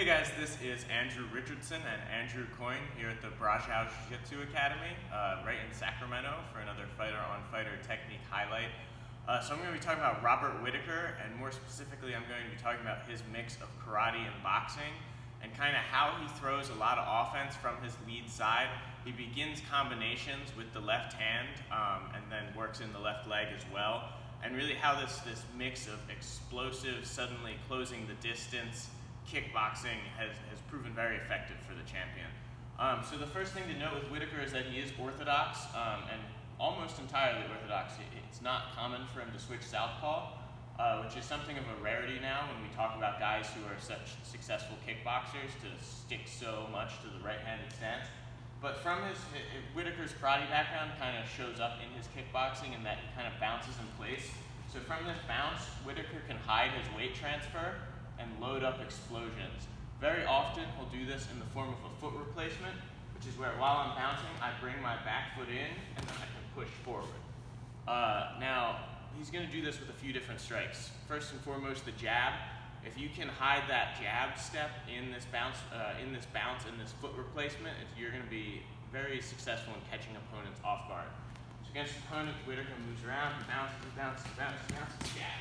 Hey guys, this is Andrew Richardson and Andrew Coyne here at the Braschow Jiu-Jitsu Academy, right in Sacramento for another fighter-on-fighter technique highlight. So I'm going to be talking about Robert Whittaker, and more specifically I'm going to be talking about his mix of karate and boxing, and kind of how he throws a lot of offense from his lead side. He begins combinations with the left hand and then works in the left leg as well, and really how this mix of explosive, suddenly closing the distance, kickboxing has proven very effective for the champion. So the first thing to note with Whittaker is that he is orthodox and almost entirely orthodox. It's not common for him to switch southpaw, which is something of a rarity now when we talk about guys who are such successful kickboxers to stick so much to the right-handed stance. But from Whittaker's karate background kind of shows up in his kickboxing in that he kind of bounces in place. So from this bounce, Whittaker can hide his weight transfer and load up explosions. Very often he'll do this in the form of a foot replacement, which is where while I'm bouncing, I bring my back foot in and then I can push forward. Now, he's going to do this with a few different strikes. First and foremost, the jab. If you can hide that jab step in this bounce, in this foot replacement, you're going to be very successful in catching opponents off guard. So against opponents, Whittaker moves around, he bounces, jab.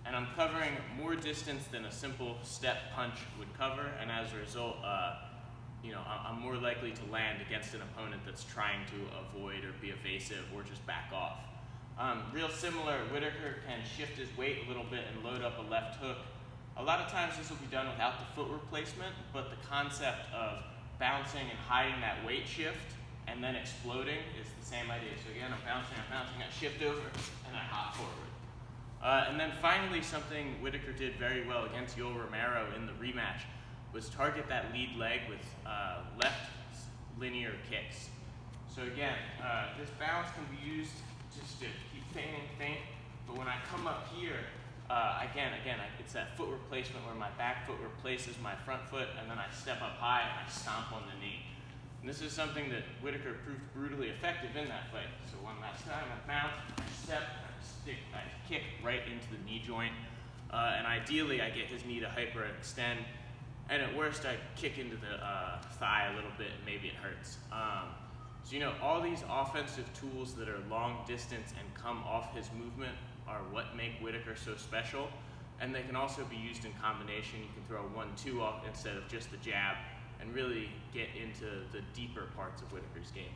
And I'm covering more distance than a simple step punch would cover, and as a result, I'm more likely to land against an opponent that's trying to avoid or be evasive or just back off. Real similar, Whittaker can shift his weight a little bit and load up a left hook. A lot of times this will be done without the foot replacement, but the concept of bouncing and hiding that weight shift and then exploding is the same idea. So again, I'm bouncing, I shift over, and I hop forward. And then finally, something Whittaker did very well against Yoel Romero in the rematch was target that lead leg with left linear kicks. So again, this balance can be used just to keep feint, but when I come up here, again, it's that foot replacement where my back foot replaces my front foot, and then I step up high and I stomp on the knee. And this is something that Whittaker proved brutally effective in that fight. So one last time, I bounce, I step, I kick right into the knee joint, and ideally I get his knee to hyperextend, and at worst I kick into the thigh a little bit and maybe it hurts. So all these offensive tools that are long distance and come off his movement are what make Whittaker so special, and they can also be used in combination. You can throw 1-2 off instead of just the jab and really get into the deeper parts of Whittaker's game.